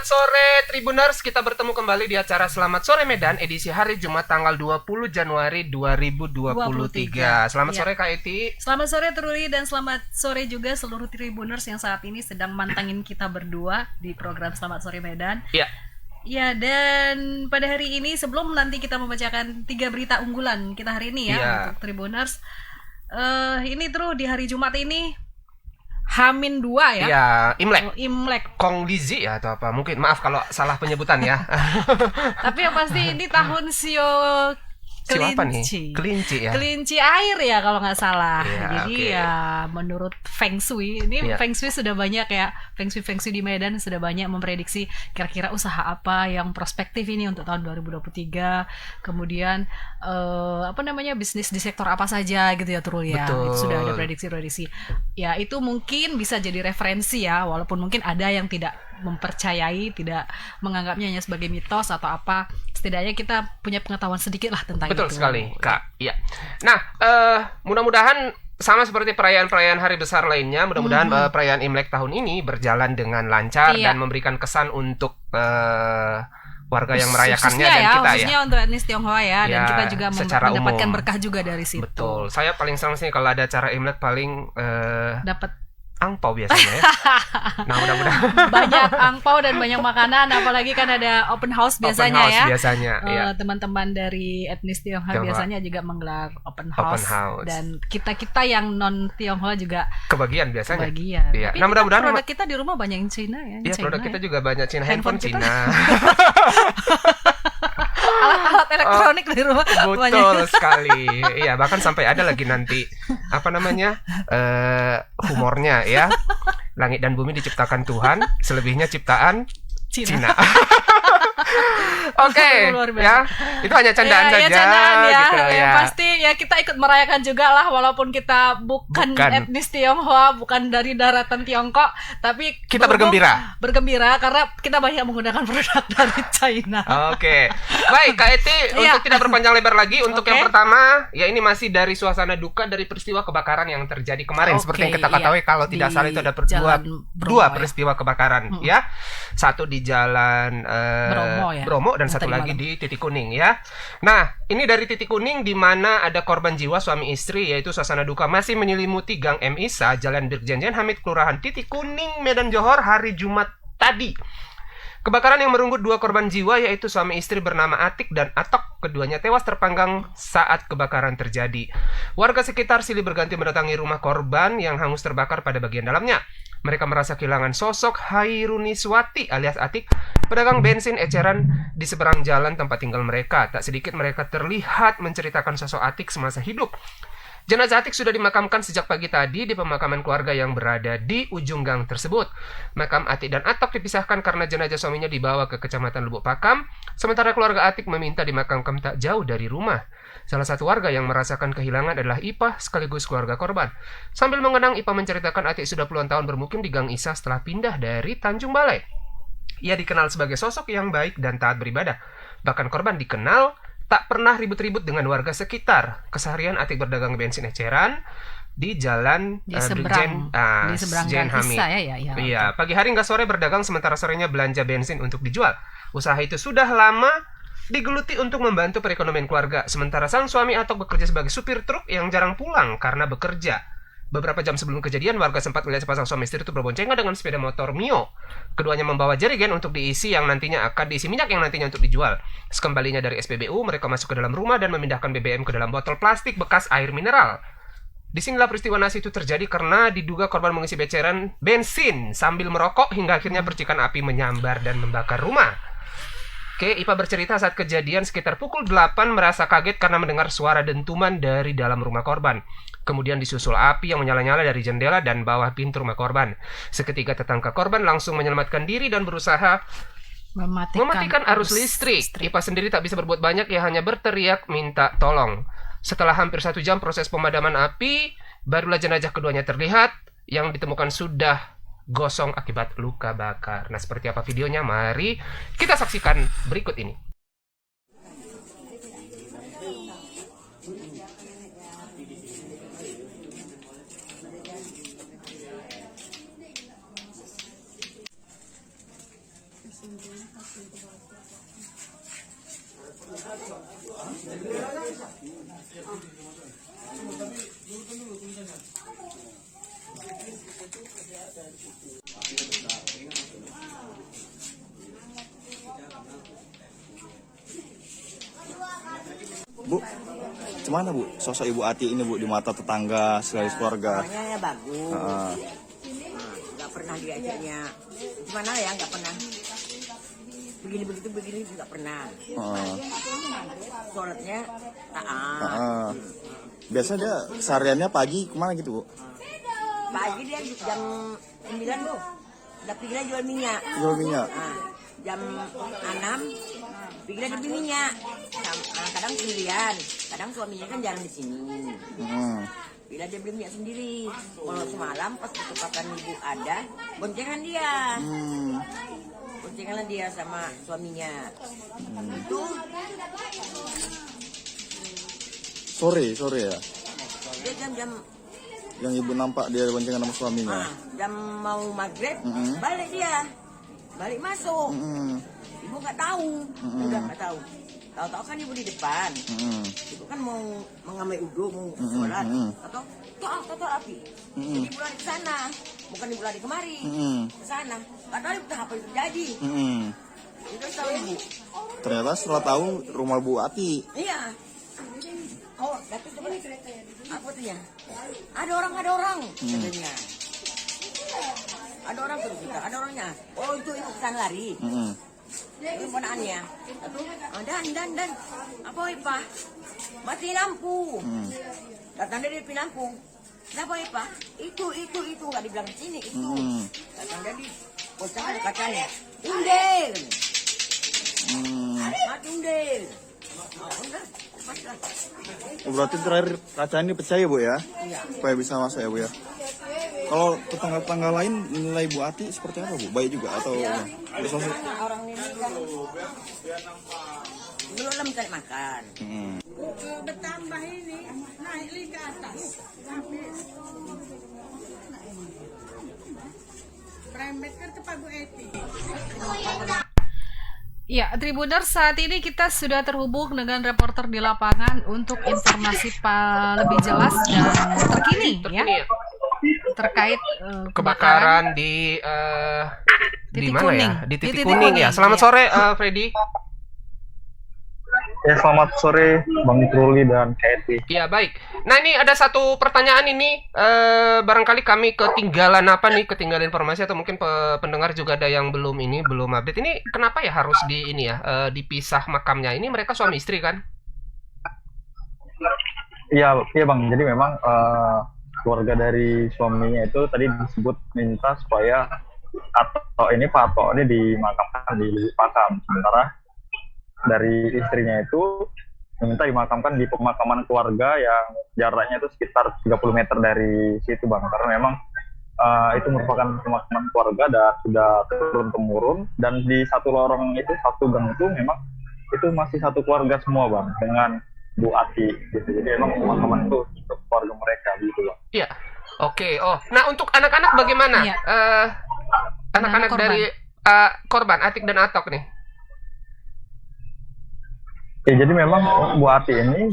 Selamat sore Tribuners, kita bertemu kembali di acara Selamat Sore Medan edisi hari Jumat tanggal 20 Januari 2023. Selamat sore Kak Eti. Selamat sore Truli dan selamat sore juga seluruh Tribuners yang saat ini sedang mantengin kita berdua di program Selamat Sore Medan. Iya. Ya, dan pada hari ini sebelum nanti kita membacakan 3 berita unggulan kita hari ini untuk Tribuners. Ini Tru, di hari Jumat ini Hamin 2 ya? Iya, Imlek. Imlek. Kong Lizi ya atau apa? Mungkin maaf kalau salah penyebutan ya. Tapi yang pasti ini tahun Sio Kelinci. Kelinci ya. Kelinci air ya kalau nggak salah. Ya, jadi ya menurut Feng Shui ini Feng Shui sudah banyak ya, Feng Shui di Medan sudah banyak memprediksi kira-kira usaha apa yang prospektif ini untuk tahun 2023. Kemudian bisnis di sektor apa saja gitu ya Trul ya. Itu sudah ada prediksi-prediksi. Ya itu mungkin bisa jadi referensi ya, walaupun mungkin ada yang tidak mempercayai, tidak menganggapnya hanya sebagai mitos atau apa. Setidaknya kita punya pengetahuan sedikit lah tentang Betul itu. sekali, Kak. Iya. Nah, mudah-mudahan sama seperti perayaan-perayaan hari besar lainnya, mudah-mudahan perayaan Imlek tahun ini berjalan dengan lancar dan memberikan kesan untuk warga yang merayakannya dan kita khususnya untuk etnis Tionghoa dan kita juga mendapatkan berkah juga dari situ. Betul. Saya paling senang sih kalau ada acara Imlek paling dapat angpau biasanya ya. Nah, mudah-mudahan banyak angpau dan banyak makanan, apalagi kan ada open house biasanya teman-teman dari etnis Tionghoa biasanya juga menggelar open house. Dan kita yang non Tionghoa juga kebagian biasanya. Tapi nah, mudah-mudahan produk kita di rumah banyak yang Cina ya. Iya, produk kita juga banyak Cina, handphone Cina. Alat-alat elektronik di rumah. Betul sekali. Iya, bahkan sampai ada lagi nanti humornya ya. Langit dan bumi diciptakan Tuhan, selebihnya ciptaan Cina. Oke, ya. Itu hanya candaan saja gitu ya. Pasti ya kita ikut merayakan juga lah, walaupun kita bukan etnis Tionghoa, bukan dari daratan Tiongkok, tapi kita bergembira karena kita banyak menggunakan produk dari China. Oke. Baik, Kak Eti, untuk tidak berpanjang lebar lagi, untuk yang pertama, ya ini masih dari suasana duka dari peristiwa kebakaran yang terjadi kemarin. Seperti yang kita ketahui, kalau tidak salah itu ada dua peristiwa kebakaran ya. Satu di jalan Bromo dan satu lagi di Titik Kuning ya. Nah, ini dari Titik Kuning di mana ada korban jiwa suami istri, yaitu suasana duka masih menyelimuti Gang M Isa, Jalan Brigjen Hamid, Kelurahan Titik Kuning, Medan Johor hari Jumat tadi. Kebakaran yang merenggut 2 korban jiwa, yaitu suami istri bernama Atik dan Atok. Keduanya tewas terpanggang saat kebakaran terjadi. Warga sekitar silih berganti mendatangi rumah korban yang hangus terbakar pada bagian dalamnya. Mereka merasa kehilangan sosok Hairuniswati alias Atik, pedagang bensin eceran di seberang jalan tempat tinggal mereka. Tak sedikit mereka terlihat menceritakan sosok Atik semasa hidup. Jenazah Atik sudah dimakamkan sejak pagi tadi di pemakaman keluarga yang berada di ujung gang tersebut. Makam Atik dan Atok dipisahkan karena jenazah suaminya dibawa ke Kecamatan Lubuk Pakam, sementara keluarga Atik meminta dimakamkan tak jauh dari rumah. Salah satu warga yang merasakan kehilangan adalah Ipah sekaligus keluarga korban. Sambil mengenang, Ipah menceritakan Atik sudah puluhan tahun bermukim di Gang Isa setelah pindah dari Tanjung Balai. Ia dikenal sebagai sosok yang baik dan taat beribadah. Bahkan korban dikenal tak pernah ribut-ribut dengan warga sekitar. Keseharian Atik berdagang bensin eceran di jalan Brigjen Hamid. Iya, pagi hari hingga sore berdagang, sementara sorenya belanja bensin untuk dijual. Usaha itu sudah lama digeluti untuk membantu perekonomian keluarga. Sementara sang suami Atok bekerja sebagai supir truk yang jarang pulang karena bekerja. Beberapa jam sebelum kejadian, warga sempat melihat sepasang suami istri itu berboncengan dengan sepeda motor Mio. Keduanya membawa jerigen untuk diisi yang nantinya akan diisi minyak yang nantinya untuk dijual. Sekembalinya dari SPBU, mereka masuk ke dalam rumah dan memindahkan BBM ke dalam botol plastik bekas air mineral. Disinilah peristiwa naas itu terjadi karena diduga korban mengisi beceran bensin sambil merokok hingga akhirnya percikan api menyambar dan membakar rumah. Ipah bercerita saat kejadian sekitar pukul 8 merasa kaget karena mendengar suara dentuman dari dalam rumah korban. Kemudian disusul api yang menyala-nyala dari jendela dan bawah pintu rumah korban. Seketika tetangga korban langsung menyelamatkan diri dan berusaha mematikan arus listrik. Ipah sendiri tak bisa berbuat banyak, ia hanya berteriak minta tolong. Setelah hampir 1 jam proses pemadaman api, barulah jenazah keduanya terlihat yang ditemukan sudah gosong akibat luka bakar. Nah, seperti apa videonya? Mari kita saksikan berikut ini. gimana Bu sosok Ibu Ati ini Bu di mata tetangga sekaligus keluarga? Orangnya bagus. Nggak pernah diajaknya gimana ya, nggak pernah begini nggak pernah. Sholatnya taat. Biasanya dia sehariannya pagi kemana gitu Bu? Pagi dia jam 9 tuh udah pergi jual minyak. Jual minyak. Jam 6 pergi dia beli minyak. Kadang sendirian, kadang suaminya kan jarang di sini. Bila dia beli minyak sendiri. Kalau semalam pas kesempatan ibu ada, boncengan dia. Boncengan dia sama suaminya. Itu sore ya. dia jam Yang ibu nampak dia boncengan sama suaminya. jam mau maghrib balik dia. Balik masuk. Ibu nggak tahu. Udah nggak tahu. Tahu-tahu kan ibu di depan. Ibu kan mau mengambil uduk, mau sholat. Atau api. Jadi ibu lari ke sana. Bukan ibu lari kemari. Ke sana. Nggak tahu ibu apa yang terjadi. Itu tahu ibu. Ternyata setelah tahu rumah Bu Ati. Iya. Oh, tapi coba apa tuh ya? Ada orang. Katanya. Ada orang terus kita, ada orangnya. Oh, itu ibu kesana lari. Itu ponakannya. Dan. Apa Ipa? Mati lampu. Datang dari lampu. Kenapa Ipa? Itu nggak dibilang sini itu. Datang dari pocong ada kacanya. Undel. Mati undel. Berarti terakhir kaca ini pecah ya Bu ya? Iya. Supaya bisa masuk ya Bu ya? Kalau tetangga-tetangga lain nilai Bu Ati seperti apa Bu? Baik juga atau Orang ini kan belum mencari makan. Bertambah ini naik lagi ke atas. Berembet ke tempat Bu Eti. Ya, Tribuners, saat ini kita sudah terhubung dengan reporter di lapangan untuk informasi lebih jelas dan terkini ya terkait kebakaran di mana kuning. ya? Di titik kuning ya. Selamat sore Freddy. Ya, selamat sore Bang Truli dan Katie. Ya, baik. Nah, ini ada satu pertanyaan ini. Barangkali kami ketinggalan informasi atau mungkin pendengar juga ada yang belum update. Ini kenapa ya harus dipisah makamnya? Ini mereka suami istri kan? Iya Bang. Jadi memang keluarga dari suaminya itu tadi disebut minta supaya Pak Ato ini dimakamkan di Pakam. Sementara dari istrinya itu meminta dimakamkan di pemakaman keluarga yang jaraknya itu sekitar 30 meter dari situ Bang, karena memang itu merupakan pemakaman keluarga dan sudah turun-temurun, dan di satu lorong itu, satu gang itu memang itu masih satu keluarga semua Bang, dengan Bu Ati gitu. Jadi memang pemakaman itu untuk keluarga mereka gitu Bang. Iya. Oke. Oh, nah untuk anak-anak bagaimana? Iya. Anak-anak dari korban Atik dan Atok nih. Ya, jadi memang Bu Ati ini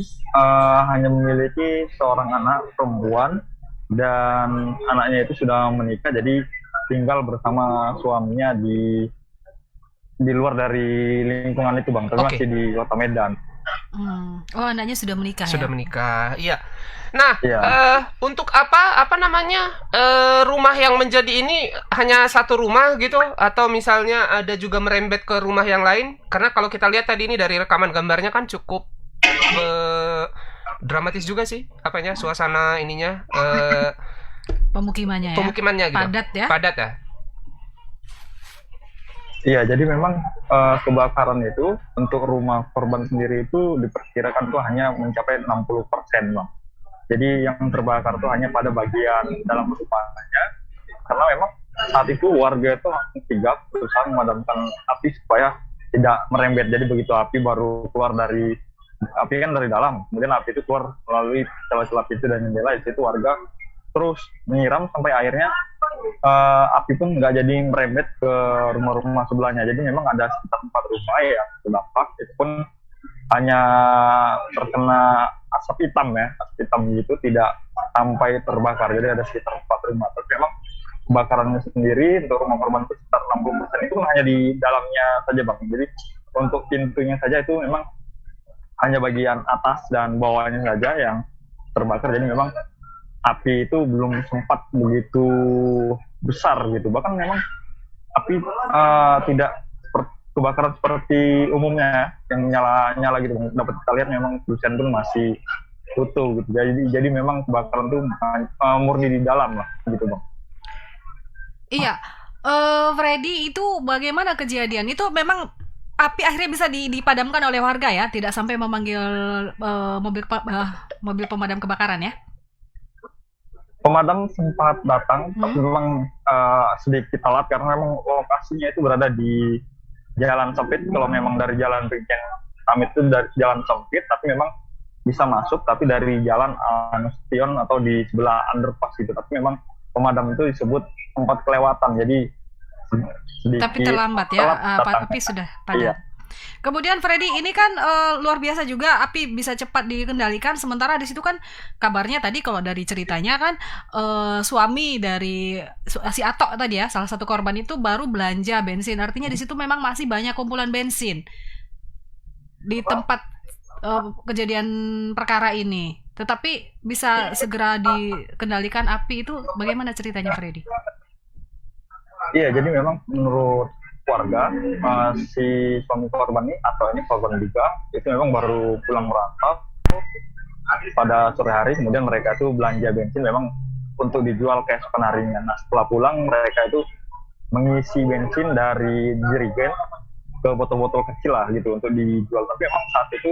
hanya memiliki seorang anak perempuan dan anaknya itu sudah menikah, jadi tinggal bersama suaminya di luar dari lingkungan itu Bang, tapi masih di Kota Medan. Oh, anaknya sudah menikah Sudah ya? menikah, iya. Nah, Iya. untuk rumah yang menjadi ini hanya satu rumah gitu, atau misalnya ada juga merembet ke rumah yang lain? Karena kalau kita lihat tadi ini dari rekaman gambarnya kan cukup dramatis juga sih, suasana ininya, Pemukimannya gitu. Padat ya. Iya, jadi memang kebakaran itu untuk rumah korban sendiri itu diperkirakan tuh hanya mencapai 60% Bang. Jadi yang terbakar tuh hanya pada bagian dalam rumahnya, karena memang saat itu warga itu langsung sigap berusaha memadamkan api supaya tidak merembet. Jadi begitu api baru keluar dari dalam, kemudian api itu keluar melalui celah-celah pintu dan jendela. Di situ warga terus menyiram sampai akhirnya api pun nggak jadi merembet ke rumah-rumah sebelahnya. Jadi memang ada sekitar 4 rumah yang terdampak, itu pun hanya terkena asap hitam gitu, tidak sampai terbakar. Jadi ada sekitar 4 rumah. Tapi memang kebakarannya sendiri untuk rumah korban itu sekitar 60% itu hanya di dalamnya saja Bang. Jadi untuk pintunya saja itu memang hanya bagian atas dan bawahnya saja yang terbakar. Jadi memang api itu belum sempat begitu besar gitu. Bahkan memang api tidak kebakaran seperti umumnya yang nyala gitu. Dapat kita lihat memang lucian pun masih utuh gitu. Jadi memang kebakaran itu murni di dalam lah gitu Bang. Iya. Freddy, itu bagaimana kejadian? Itu memang api akhirnya bisa dipadamkan oleh warga ya, tidak sampai memanggil mobil pemadam kebakaran ya? Pemadam sempat datang, tapi memang sedikit telat karena memang lokasinya itu berada di jalan sempit. Kalau memang dari jalan Brigjen Tamit itu dari jalan sempit, tapi memang bisa masuk, tapi dari jalan Nasution atau di sebelah underpass gitu. Tapi memang pemadam itu disebut sempat kelewatan, jadi sedikit. Tapi terlambat ya, api sudah padam. Iya. Kemudian Freddy, ini kan luar biasa juga, api bisa cepat dikendalikan. Sementara di situ kan kabarnya tadi kalau dari ceritanya kan suami dari si Atok tadi ya, salah satu korban itu baru belanja bensin. Artinya di situ memang masih banyak kumpulan bensin di tempat kejadian perkara ini. Tetapi bisa segera dikendalikan api itu, bagaimana ceritanya Freddy? Iya, jadi memang menurut warga, si suami korban ini atau ini korban juga itu memang baru pulang merantau pada sore hari. Kemudian mereka itu belanja bensin memang untuk dijual keesokan harinya. Nah, setelah pulang mereka itu mengisi bensin dari jerigen ke botol-botol kecil lah gitu untuk dijual. Tapi memang saat itu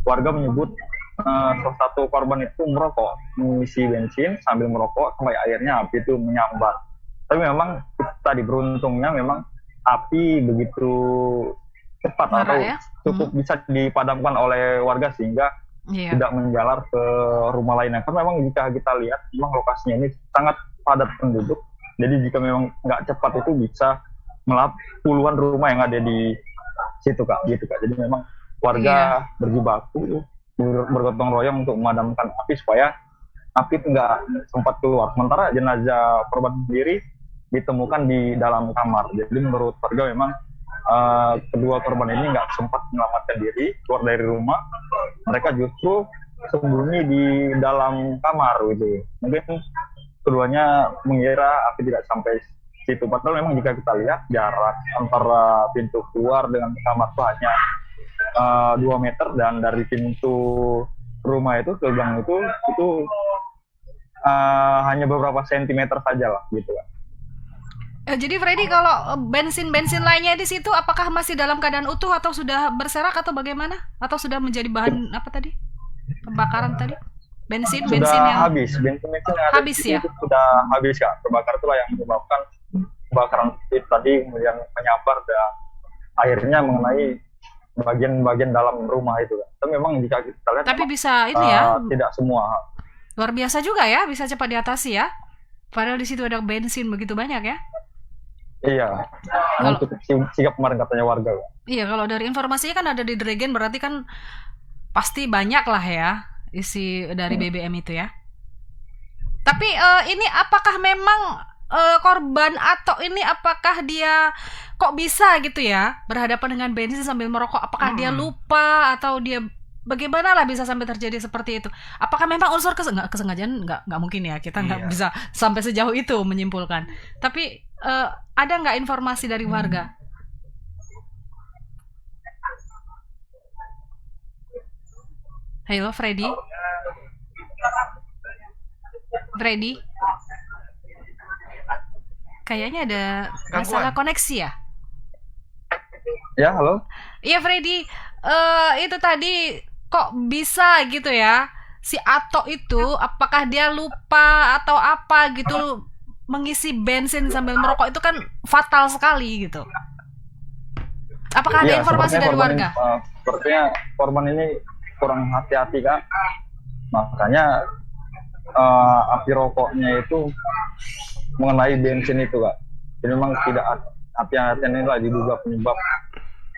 warga menyebut salah satu korban itu merokok, mengisi bensin sambil merokok sampai akhirnya api itu menyambar. Tapi memang tadi beruntungnya memang api begitu cepat atau cukup bisa dipadamkan oleh warga sehingga tidak menjalar ke rumah lainnya. Karena memang jika kita lihat, memang lokasinya ini sangat padat penduduk. Jadi jika memang nggak cepat itu bisa melap puluhan rumah yang ada di situ Kak, gitu Kak. Jadi memang warga berjibaku, bergotong royong untuk memadamkan api supaya api itu nggak sempat keluar. Sementara jenazah korban sendiri ditemukan di dalam kamar. Jadi menurut warga memang kedua korban ini nggak sempat menyelamatkan diri keluar dari rumah. Mereka justru sembunyi di dalam kamar gitu. Mungkin keduanya mengira api tidak sampai situ. Padahal memang jika kita lihat jarak antara pintu keluar dengan kamar itu hanya 2 meter, dan dari pintu rumah itu ke gang itu hanya beberapa sentimeter saja lah gitu kan. Jadi Freddy, kalau bensin lainnya di situ apakah masih dalam keadaan utuh atau sudah berserak atau bagaimana? Atau sudah menjadi bahan apa tadi? Pembakaran tadi? Bensin yang habis. Bensin yang habis ya? Itu sudah habis Kak. Terbakar itulah yang menyebabkan kebakaran itu tadi, kemudian menyabar dan akhirnya mengenai bagian-bagian dalam rumah itu. Tapi memang jika kita lihat, tapi bisa ini ya? Tidak semua. Luar biasa juga ya, bisa cepat diatasi ya. Padahal di situ ada bensin begitu banyak ya. Iya, untuk sigap kemarin katanya warga. Iya, kalau dari informasinya kan ada di Dregen, berarti kan pasti banyak lah ya isi dari BBM itu ya. Tapi ini apakah memang korban atau ini apakah dia kok bisa gitu ya berhadapan dengan bensin sambil merokok? Apakah dia lupa atau dia bagaimana lah bisa sampai terjadi seperti itu? Apakah memang unsur kesengajaan? Nggak mungkin ya, kita nggak bisa sampai sejauh itu menyimpulkan. Tapi ada nggak informasi dari warga? Halo Freddy? Kayaknya ada masalah koneksi ya? Ya, halo? Iya Freddy, itu tadi kok bisa gitu ya, si Atok itu apakah dia lupa atau apa gitu mengisi bensin sambil merokok, itu kan fatal sekali gitu. Apakah ada informasi dari warga? Sepertinya korban ini kurang hati-hati Kak, makanya api rokoknya itu mengenai bensin itu Kak. Jadi memang tidak hati-hatian inilah diduga penyebab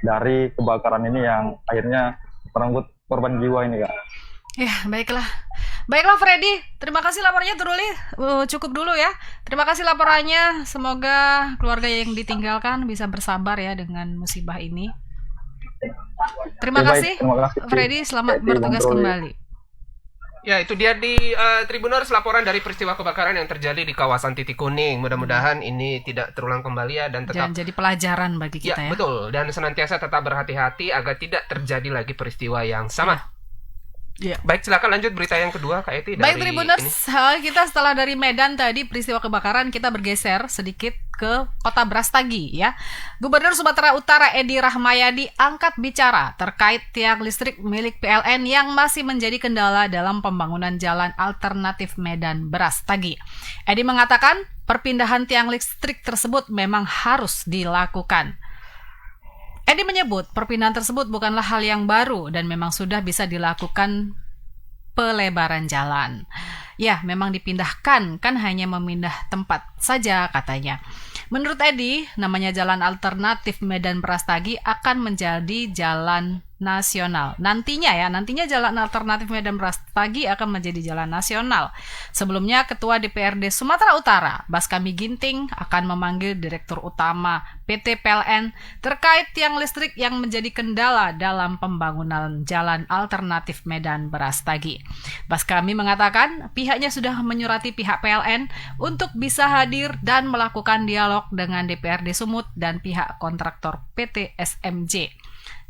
dari kebakaran ini yang akhirnya merenggut korban jiwa ini Kak. Ya, baiklah Freddy, terima kasih laporannya Truli. Cukup dulu ya. Terima kasih laporannya. Semoga keluarga yang ditinggalkan bisa bersabar ya dengan musibah ini. Terima kasih, kasih Freddy. Selamat bertugas kembali. Ya, itu dia di Tribuners laporan dari peristiwa kebakaran yang terjadi di kawasan Titik Kuning. Mudah-mudahan ini tidak terulang kembali ya dan tetap jadi pelajaran bagi kita ya. Betul, dan senantiasa tetap berhati-hati agar tidak terjadi lagi peristiwa yang sama. Ya. Baik, silakan lanjut berita yang kedua, Kak Eti. Baik, Tribuners, kita setelah dari Medan tadi peristiwa kebakaran, kita bergeser sedikit ke kota Brastagi ya. Gubernur Sumatera Utara Edi Rahmayadi angkat bicara terkait tiang listrik milik PLN yang masih menjadi kendala dalam pembangunan jalan alternatif Medan Brastagi. Edi mengatakan perpindahan tiang listrik tersebut memang harus dilakukan. Edi menyebut perpindahan tersebut bukanlah hal yang baru dan memang sudah bisa dilakukan pelebaran jalan. Ya, memang dipindahkan, kan hanya memindah tempat saja katanya. Menurut Edi, namanya jalan alternatif Medan Brastagi akan menjadi jalan nasional. Nantinya jalan alternatif Medan Brastagi akan menjadi jalan nasional. Sebelumnya, Ketua DPRD Sumatera Utara, Baskami Ginting, akan memanggil Direktur Utama PT PLN terkait tiang listrik yang menjadi kendala dalam pembangunan jalan alternatif Medan Brastagi. Baskami mengatakan pihaknya sudah menyurati pihak PLN untuk bisa hadir dan melakukan dialog dengan DPRD Sumut dan pihak kontraktor PT SMJ.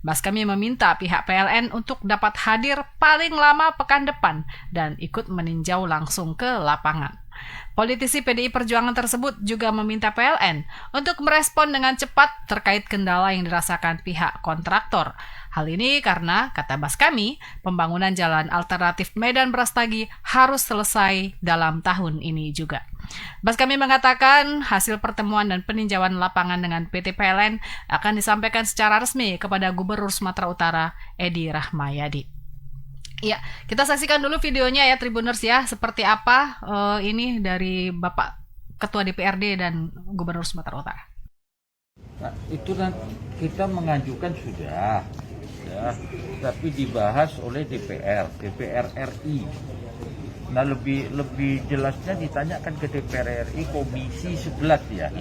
Baskami meminta pihak PLN untuk dapat hadir paling lama pekan depan dan ikut meninjau langsung ke lapangan. Politisi PDI Perjuangan tersebut juga meminta PLN untuk merespon dengan cepat terkait kendala yang dirasakan pihak kontraktor. Hal ini karena, kata Baskami, pembangunan jalan alternatif Medan Brastagi harus selesai dalam tahun ini juga. Baskami mengatakan hasil pertemuan dan peninjauan lapangan dengan PT PLN akan disampaikan secara resmi kepada Gubernur Sumatera Utara Edi Rahmayadi. Ya, kita saksikan dulu videonya ya Tribuners ya, seperti apa ini dari Bapak Ketua DPRD dan Gubernur Sumatera Utara. Nah, itu kita mengajukan sudah, ya, tapi dibahas oleh DPR RI. Nah, lebih jelasnya ditanyakan ke DPR RI Komisi 11 ya.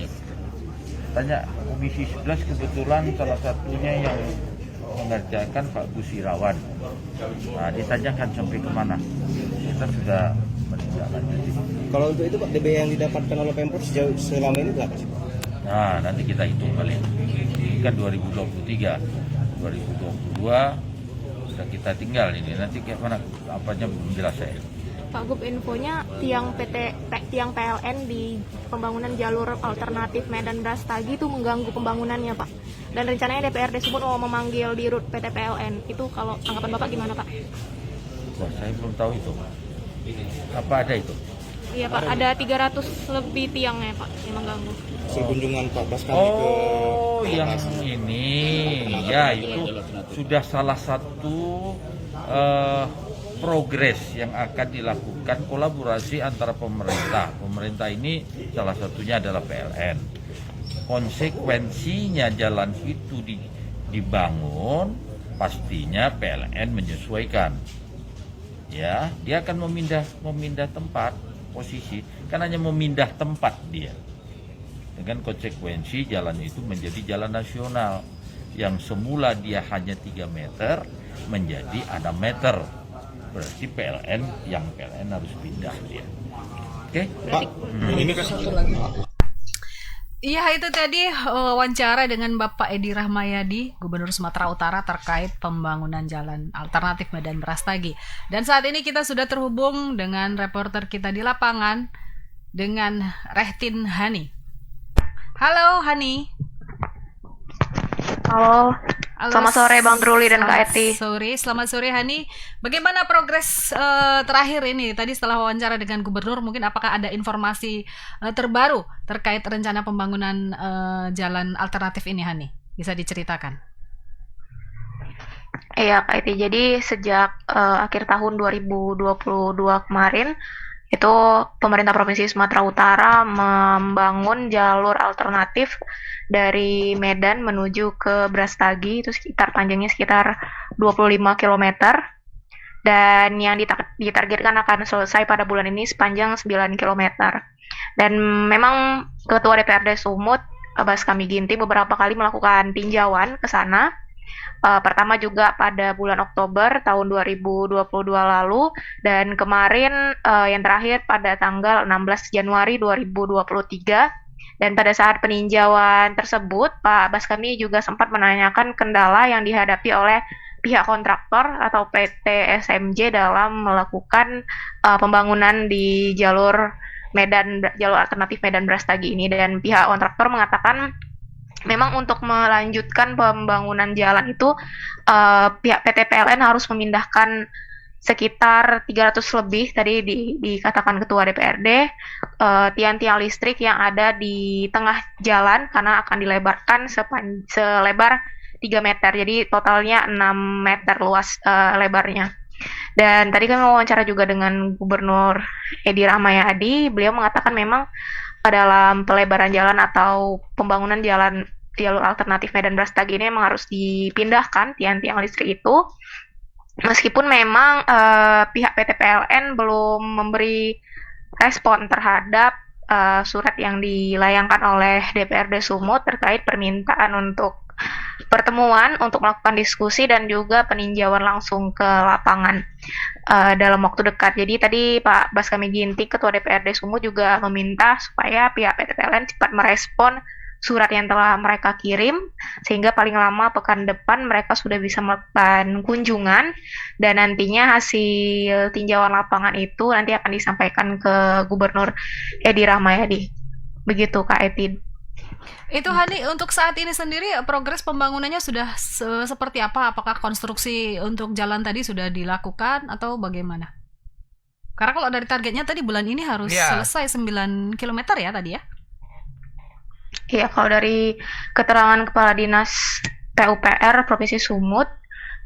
Tanya Komisi 11, kebetulan salah satunya yang mengerjakan Pak Busirawan. Nah, ditanyakan sampai kemana. Kita sudah menindaklanjuti. Kalau untuk itu Pak, DB yang didapatkan oleh Pemprov selama ini berapa sih? Nah, nanti kita hitung kali. Ini kan 2023, 2022 sudah kita tinggal ini. Nanti kayak mana apanya belum jelas saya. Pak Gub, infonya tiang PLN di pembangunan jalur alternatif Medan Brastagi itu mengganggu pembangunannya, Pak. Dan rencananya DPRD Sumut mau memanggil di rut PT PLN. Itu kalau tanggapan Bapak gimana, Pak? Wah, saya belum tahu itu. Apa ada itu? Iya, Pak. Ada 300 lebih tiangnya, Pak, yang mengganggu. Kunjungan Pak Baskami ke yang ini. Ya, itu sudah salah satu progres yang akan dilakukan kolaborasi antara pemerintah. Pemerintah ini salah satunya adalah PLN. Konsekuensinya jalan itu dibangun, pastinya PLN menyesuaikan. Ya, dia akan memindah tempat, posisi, kan hanya memindah tempat dia. Dengan konsekuensi jalan itu menjadi jalan nasional yang semula dia hanya 3 meter menjadi 6 meter. Berarti PLN harus pindah dia. Oke? Pak, ini kan satu lagi. Iya, itu tadi wawancara dengan Bapak Edi Rahmayadi, Gubernur Sumatera Utara terkait pembangunan jalan alternatif Medan Brastagi. Dan saat ini kita sudah terhubung dengan reporter kita di lapangan dengan Rehtin Hani. Halo Hani. Halo. Selamat sore Bang Truli dan Kak Eti. Selamat sore Hani. Bagaimana progres terakhir ini? Tadi setelah wawancara dengan Gubernur, mungkin apakah ada informasi terbaru terkait rencana pembangunan jalan alternatif ini, Hani? Bisa diceritakan? Iya Kak Eti, jadi sejak akhir tahun 2022 kemarin, itu pemerintah Provinsi Sumatera Utara membangun jalur alternatif dari Medan menuju ke Brastagi, itu panjangnya sekitar 25 km, dan yang ditargetkan akan selesai pada bulan ini sepanjang 9 km. Dan memang Ketua DPRD Sumut, Baskami Ginting, beberapa kali melakukan tinjauan ke sana, Pertama juga pada bulan Oktober tahun 2022 lalu, dan kemarin yang terakhir pada tanggal 16 Januari 2023. Dan pada saat peninjauan tersebut, Pak Baskami juga sempat menanyakan kendala yang dihadapi oleh pihak kontraktor atau PT SMJ dalam melakukan pembangunan di jalur alternatif Medan Brastagi ini. Dan pihak kontraktor mengatakan memang untuk melanjutkan pembangunan jalan itu pihak PT PLN harus memindahkan sekitar 300 lebih, tadi dikatakan Ketua DPRD, tiang-tiang listrik yang ada di tengah jalan karena akan dilebarkan selebar 3 meter, jadi totalnya 6 meter luas lebarnya. Dan tadi kami wawancara juga dengan Gubernur Edi Rahmayadi, beliau mengatakan memang dalam pelebaran jalan atau pembangunan jalur alternatif Medan Brastagi ini memang harus dipindahkan tiang-tiang listrik itu. Meskipun memang pihak PT PLN belum memberi respon terhadap surat yang dilayangkan oleh DPRD Sumut terkait permintaan untuk pertemuan untuk melakukan diskusi dan juga peninjauan langsung ke lapangan dalam waktu dekat. Jadi tadi Pak Baskami Ginting, Ketua DPRD Sumut, juga meminta supaya pihak PT PLN cepat merespon surat yang telah mereka kirim, sehingga paling lama pekan depan mereka sudah bisa melakukan kunjungan, dan nantinya hasil tinjauan lapangan itu nanti akan disampaikan ke Gubernur Edi Rahmayadi. Begitu Kak Etid. Itu Hani, untuk saat ini sendiri progres pembangunannya sudah seperti apa? Apakah konstruksi untuk jalan tadi sudah dilakukan atau bagaimana? Karena kalau dari targetnya tadi bulan ini harus selesai 9 km ya tadi ya? Iya, kalau dari keterangan Kepala Dinas PUPR Provinsi Sumut,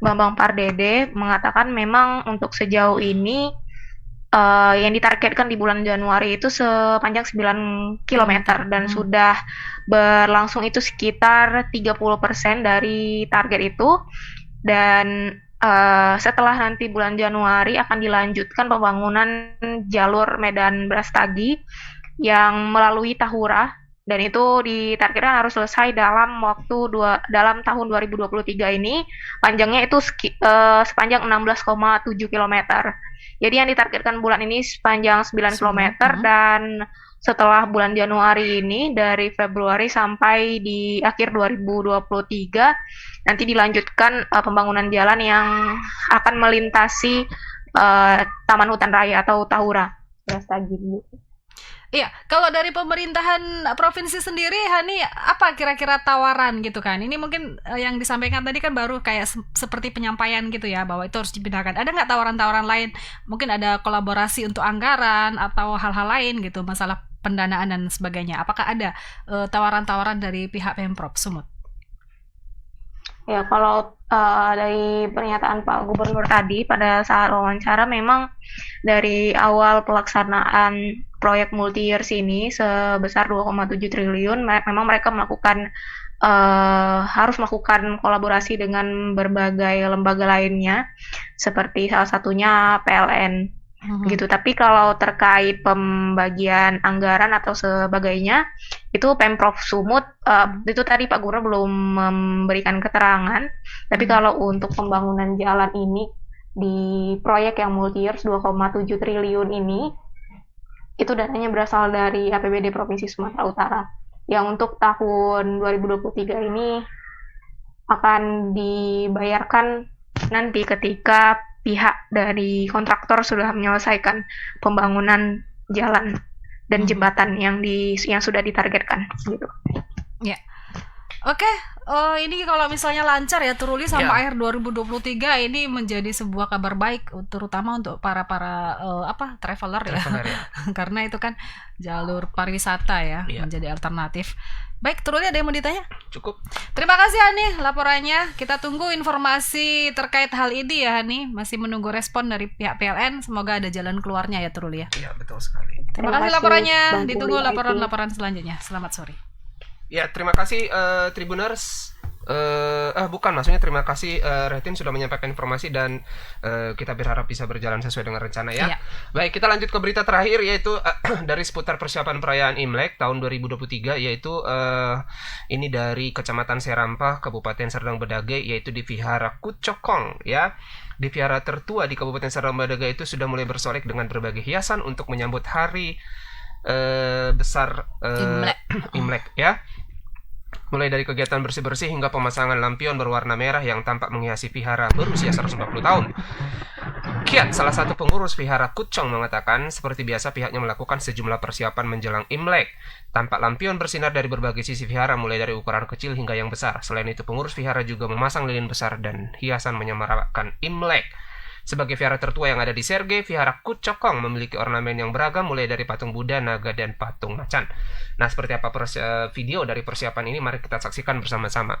Bambang Pardede, mengatakan memang untuk sejauh ini yang ditargetkan di bulan Januari itu sepanjang 9 km dan sudah berlangsung itu sekitar 30% dari target itu. Dan setelah nanti bulan Januari akan dilanjutkan pembangunan jalur Medan Brastagi yang melalui Tahura, dan itu ditargetkan harus selesai dalam dalam tahun 2023 ini. Panjangnya itu sepanjang 16,7 km. Jadi yang ditargetkan bulan ini sepanjang 9 km, dan setelah bulan Januari ini, dari Februari sampai di akhir 2023 nanti dilanjutkan pembangunan jalan yang akan melintasi Taman Hutan Raya atau Tahura Brastagi. Iya, kalau dari pemerintahan provinsi sendiri, Hani, apa kira-kira tawaran gitu kan? Ini mungkin yang disampaikan tadi kan baru kayak seperti penyampaian gitu ya, bahwa itu harus dipindahkan. Ada nggak tawaran-tawaran lain? Mungkin ada kolaborasi untuk anggaran atau hal-hal lain gitu, masalah pendanaan dan sebagainya. Apakah ada tawaran-tawaran dari pihak Pemprov Sumut? Ya, kalau dari pernyataan Pak Gubernur tadi pada saat wawancara, memang dari awal pelaksanaan proyek multi-years ini sebesar 2,7 triliun, memang mereka harus melakukan kolaborasi dengan berbagai lembaga lainnya, seperti salah satunya PLN. Gitu. Tapi kalau terkait pembagian anggaran atau sebagainya, itu Pemprov Sumut itu tadi Pak Gubernur belum memberikan keterangan. Tapi kalau untuk pembangunan jalan ini di proyek yang multi-years 2,7 triliun ini, itu dananya berasal dari APBD Provinsi Sumatera Utara. Yang untuk tahun 2023 ini akan dibayarkan nanti ketika pihak dari kontraktor sudah menyelesaikan pembangunan jalan dan jembatan yang sudah ditargetkan gitu. Ya. Oke, ini kalau misalnya lancar ya Truli sampai akhir 2023 ini menjadi sebuah kabar baik, terutama untuk para traveler ya. Karena itu kan jalur pariwisata ya, menjadi alternatif. Baik, Truli, ada yang mau ditanya? Cukup. Terima kasih Hani laporannya. Kita tunggu informasi terkait hal ini ya Hani. Masih menunggu respon dari pihak PLN. Semoga ada jalan keluarnya ya Truli ya. Iya, betul sekali. Terima kasih laporannya. Ditunggu laporan-laporan selanjutnya. Selamat sore. Ya, terima kasih Tribuners. Bukan, maksudnya terima kasih Retin sudah menyampaikan informasi dan kita berharap bisa berjalan sesuai dengan rencana ya. Iya. Baik, kita lanjut ke berita terakhir yaitu dari seputar persiapan perayaan Imlek tahun 2023 yaitu ini dari Kecamatan Serampah, Kabupaten Serdang Bedagai yaitu di Vihara Kucokong ya. Di vihara tertua di Kabupaten Serdang Bedagai itu sudah mulai bersolek dengan berbagai hiasan untuk menyambut hari besar Imlek ya. Mulai dari kegiatan bersih-bersih hingga pemasangan lampion berwarna merah yang tampak menghiasi vihara berusia 140 tahun. Kiat, salah satu pengurus vihara Kucong mengatakan, seperti biasa pihaknya melakukan sejumlah persiapan menjelang Imlek. Tampak lampion bersinar dari berbagai sisi vihara mulai dari ukuran kecil hingga yang besar. Selain itu, pengurus vihara juga memasang lilin besar dan hiasan menyemarakan Imlek. Sebagai vihara tertua yang ada di Sergei, Vihara Kucokong memiliki ornamen yang beragam mulai dari patung Buddha, naga, dan patung macan. Nah, seperti apa video dari persiapan ini? Mari kita saksikan bersama-sama.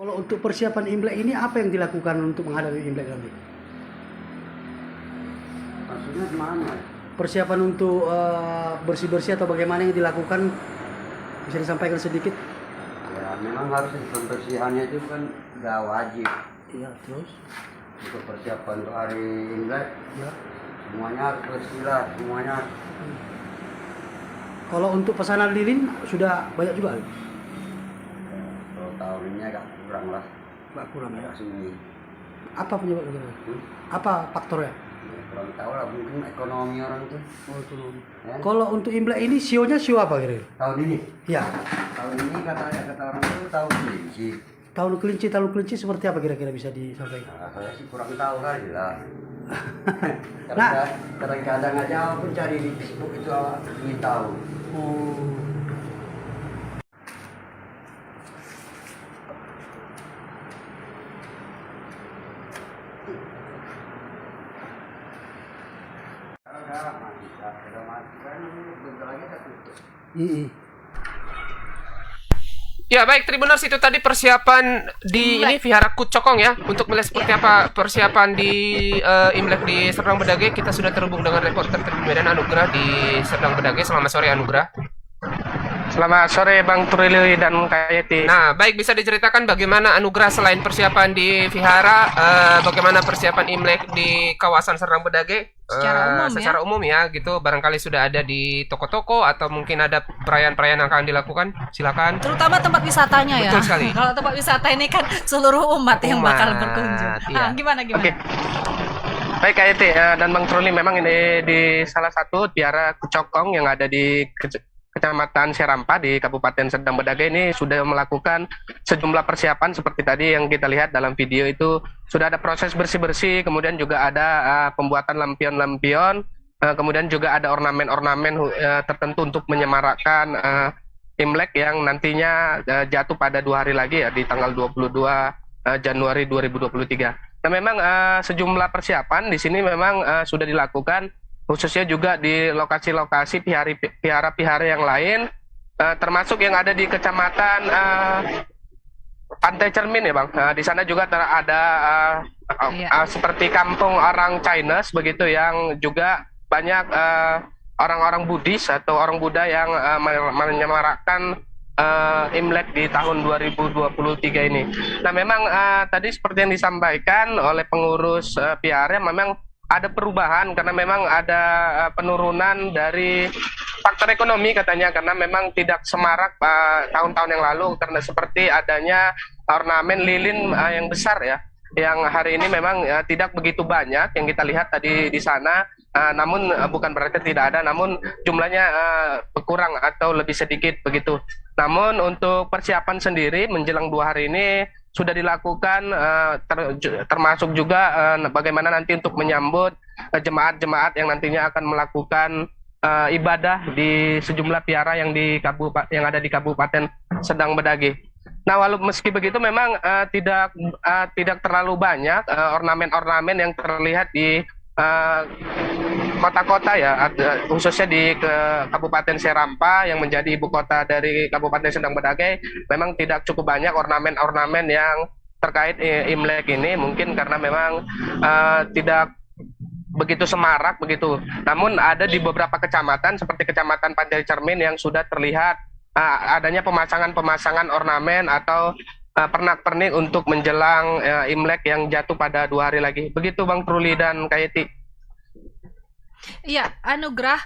Kalau untuk persiapan Imlek ini apa yang dilakukan untuk menghadapi Imlek nanti? Maksudnya gimana? Persiapan untuk bersih-bersih atau bagaimana yang dilakukan bisa disampaikan sedikit? Ya memang harus pembersihannya itu kan udah wajib. Iya, terus? Untuk persiapan untuk hari Imlek, ya. Semuanya harus bersih lah, semuanya. Kalau untuk pesanan lilin sudah banyak juga? Kalau tahun ini agak kurang lah. Agak kurang ya? Sini. Apa penyebabnya? Apa faktornya? Ya, kurang tahu lah, mungkin ekonomi orang tuh. Oh, ekonomi. Ya? Kalau untuk Imlek ini sionya sio apa kira-kira? Tahun ini? Ya. Tahun ini kata orang itu tahun kelinci. Tahun kelinci seperti apa kira-kira bisa disampaikan? Nah, saya sih kurang tahu kali lah. Kadang-kadang aja pun cari di Facebook itu ingin tahu. Oh. Ya baik Tribuners, itu tadi persiapan di ini Vihara Kucokong ya. Untuk melihat seperti apa persiapan di Imlek di Serdang Bedagai, kita sudah terhubung dengan reporter Tribun Medan Anugrah di Serdang Bedagai. Selamat sore Anugrah. Selamat sore Bang Trili dan Kayeti. Nah, baik, bisa diceritakan bagaimana Anugrah selain persiapan di Vihara, bagaimana persiapan Imlek di kawasan Serdang Bedagai? Secara umum ya, gitu. Barangkali sudah ada di toko-toko atau mungkin ada perayaan-perayaan yang akan dilakukan. Silakan. Terutama tempat wisatanya ya. Betul sekali. Kalau tempat wisata ini kan seluruh umat yang bakal berkunjung. Iya. Gimana? Oke. Baik Kayeti dan Bang Truli, memang ini di salah satu Vihara Kucokong yang ada di Kecamatan Serampah di Kabupaten Serdang Bedagai ini sudah melakukan sejumlah persiapan seperti tadi yang kita lihat dalam video itu. Sudah ada proses bersih-bersih, kemudian juga ada pembuatan lampion-lampion, kemudian juga ada ornamen-ornamen tertentu untuk menyemarakkan Imlek yang nantinya jatuh pada 2 hari lagi ya, di tanggal 22 Januari 2023. Nah memang sejumlah persiapan di sini memang sudah dilakukan, khususnya juga di lokasi-lokasi pihara-pihara yang lain, termasuk yang ada di Kecamatan Pantai Cermin ya Bang. Di sana juga ada seperti kampung orang Chinese begitu, yang juga banyak orang-orang Buddhis atau orang Buddha yang menyemarakkan Imlek di tahun 2023 ini. Nah memang tadi seperti yang disampaikan oleh pengurus pihara, memang ada perubahan karena memang ada penurunan dari faktor ekonomi katanya, karena memang tidak semarak tahun-tahun yang lalu karena seperti adanya ornamen lilin yang besar ya, yang hari ini memang tidak begitu banyak yang kita lihat tadi di sana. Namun bukan berarti tidak ada, namun jumlahnya berkurang atau lebih sedikit begitu. Namun untuk persiapan sendiri menjelang 2 hari ini sudah dilakukan, termasuk juga bagaimana nanti untuk menyambut jemaat-jemaat yang nantinya akan melakukan ibadah di sejumlah vihara yang ada di Kabupaten Serdang Bedagai. Nah, walau meski begitu memang tidak terlalu banyak ornamen-ornamen yang terlihat di kota-kota ya, khususnya di Kabupaten Serampa yang menjadi ibu kota dari Kabupaten Sendang Bedagai, memang tidak cukup banyak ornamen-ornamen yang terkait Imlek ini, mungkin karena memang tidak begitu semarak begitu. Namun ada di beberapa kecamatan seperti Kecamatan Pantai Cermin yang sudah terlihat adanya pemasangan ornamen atau pernak-pernik untuk menjelang Imlek yang jatuh pada 2 hari lagi. Begitu Bang Truli dan Kak Yeti. Iya, Anugrah.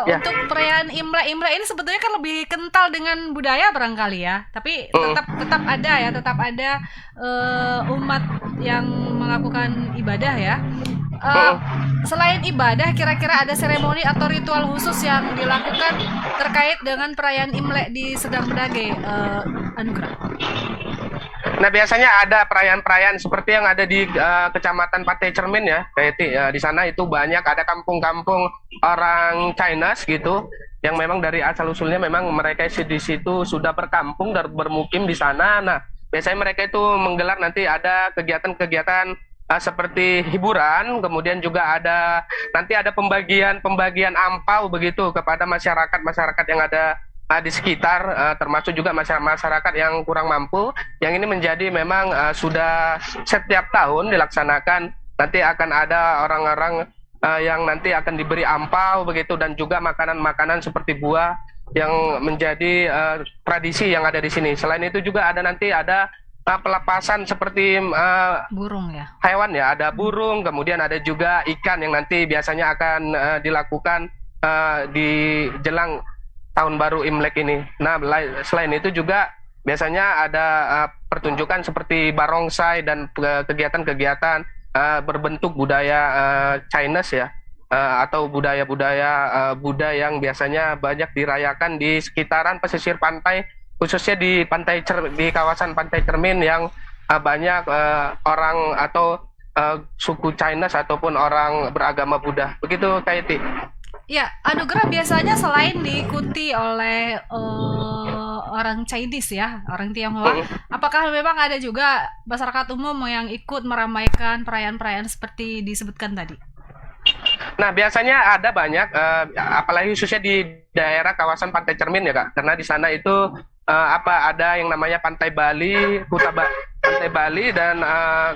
Ya. Untuk perayaan Imlek ini sebetulnya kan lebih kental dengan budaya barangkali ya. Tapi tetap ada umat yang melakukan ibadah ya. Selain ibadah, kira-kira ada seremoni atau ritual khusus yang dilakukan terkait dengan perayaan Imlek di Sendang Bedagai, Anugrah? Nah, biasanya ada perayaan-perayaan seperti yang ada di Kecamatan Pantai Cermin ya, kayak di sana itu banyak ada kampung-kampung orang Chinese gitu, yang memang dari asal-usulnya memang mereka di situ sudah berkampung dan bermukim di sana. Nah, biasanya mereka itu menggelar nanti ada kegiatan-kegiatan seperti hiburan, kemudian juga nanti ada pembagian ampau begitu kepada masyarakat yang ada di sekitar, termasuk juga masyarakat yang kurang mampu. Yang ini menjadi memang sudah setiap tahun dilaksanakan. Nanti akan ada orang-orang yang nanti akan diberi ampau begitu, dan juga makanan-makanan seperti buah yang menjadi tradisi yang ada di sini. Selain itu juga nanti ada pelepasan seperti burung ya, hewan ya, ada burung, kemudian ada juga ikan yang nanti biasanya akan dilakukan di jelang tahun baru Imlek ini. Nah, selain itu juga biasanya ada pertunjukan seperti barongsai dan kegiatan-kegiatan berbentuk budaya Chinese ya, atau budaya-budaya Buddha yang biasanya banyak dirayakan di sekitaran pesisir pantai, khususnya di kawasan Pantai Cermin yang banyak orang atau suku Chinese ataupun orang beragama Buddha. Begitu, Kak Yeti. Ya, Anugrah, biasanya selain diikuti oleh orang Chinese ya, orang Tionghoa, apakah memang ada juga masyarakat umum yang ikut meramaikan perayaan-perayaan seperti disebutkan tadi? Nah, biasanya ada banyak, apalagi khususnya di daerah kawasan Pantai Cermin ya Kak, karena di sana itu ada yang namanya Pantai Bali, Pantai Bali, dan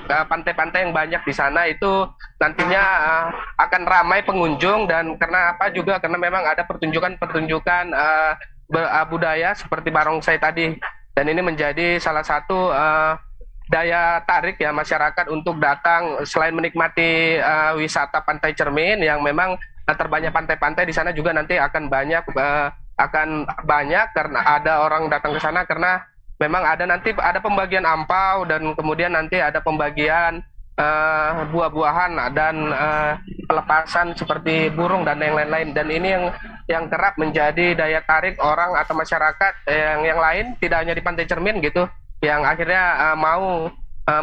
pantai-pantai yang banyak di sana itu nantinya akan ramai pengunjung. Dan karena memang ada pertunjukan budaya seperti barongsai tadi, dan ini menjadi salah satu daya tarik ya masyarakat untuk datang. Selain menikmati wisata Pantai Cermin yang memang terbanyak pantai-pantai di sana, juga nanti akan banyak karena ada orang datang ke sana, karena memang nanti ada pembagian ampau, dan kemudian nanti ada pembagian buah-buahan dan pelepasan seperti burung dan yang lain-lain. Dan ini yang kerap menjadi daya tarik orang atau masyarakat yang lain, tidak hanya di Pantai Cermin gitu, yang akhirnya mau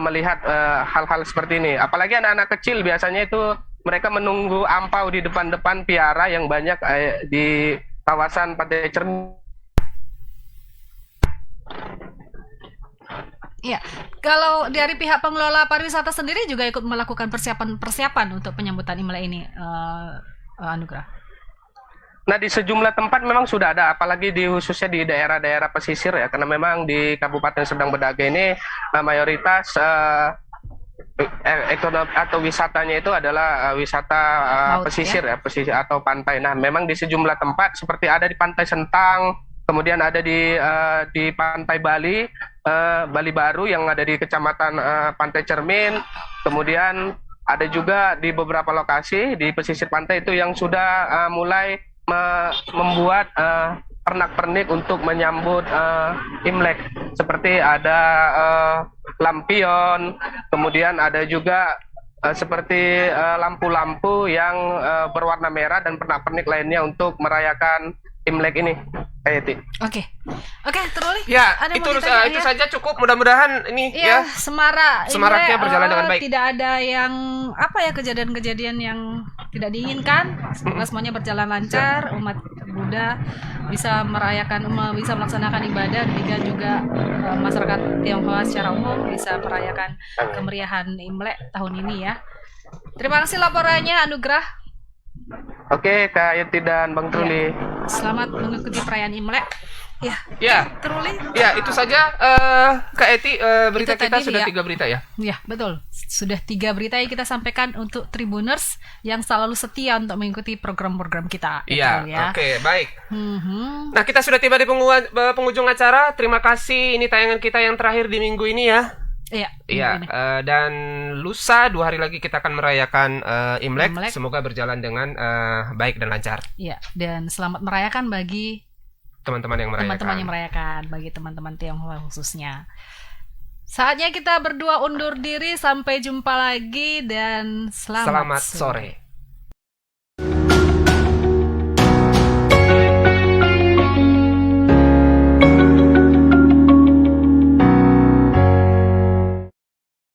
melihat hal-hal seperti ini. Apalagi anak-anak kecil biasanya itu mereka menunggu ampau di depan-depan piara yang banyak di kawasan Pantai Cermin. Ya, kalau dari pihak pengelola pariwisata sendiri juga ikut melakukan persiapan untuk penyambutan Imlek ini, Anugrah. Nah, di sejumlah tempat memang sudah ada, apalagi khususnya di daerah-daerah pesisir ya, karena memang di Kabupaten Sendang Bedagai ini mayoritas ekonomi atau wisatanya itu adalah wisata pesisir ya, pesisir atau pantai. Nah, memang di sejumlah tempat seperti ada di Pantai Sentang, kemudian ada di Pantai Bali, Bali Baru yang ada di Kecamatan Pantai Cermin, kemudian ada juga di beberapa lokasi di pesisir pantai itu yang sudah mulai membuat pernak-pernik untuk menyambut Imlek, seperti ada lampion, kemudian ada juga seperti lampu-lampu yang berwarna merah dan pernak-pernik lainnya untuk merayakan Imlek ini. Oke, Truli. Ya, itu saja cukup. Mudah-mudahan ini ya semaraknya berjalan dengan baik. Tidak ada yang kejadian-kejadian yang tidak diinginkan. Semoga semuanya berjalan lancar. Umat Buddha bisa melaksanakan ibadah, dan juga masyarakat Tionghoa secara umum bisa merayakan kemeriahan Imlek tahun ini ya. Terima kasih laporannya Anugrah. Oke, Kak Yeti dan Bang Truli. Selamat mengikuti perayaan Imlek. Ya, Truli. Ya, itu saja Kak Eti, berita Itu kita tadi sudah ya. 3 berita ya. Ya, betul. Sudah 3 berita yang kita sampaikan untuk Tribuners yang selalu setia untuk mengikuti program-program kita. Iya, Ya. oke, baik. Mhm. Nah, kita sudah tiba di penghujung acara. Terima kasih. Ini tayangan kita yang terakhir di minggu ini ya. Iya. Iya, minggu ini. dan lusa 2 hari lagi kita akan merayakan Imlek. Imlek. Semoga berjalan dengan baik dan lancar. Iya, dan selamat merayakan bagi Teman-teman yang merayakan. teman-teman yang merayakan, bagi teman-teman Tionghoa khususnya. Saatnya kita berdua undur diri, sampai jumpa lagi dan selamat Sore.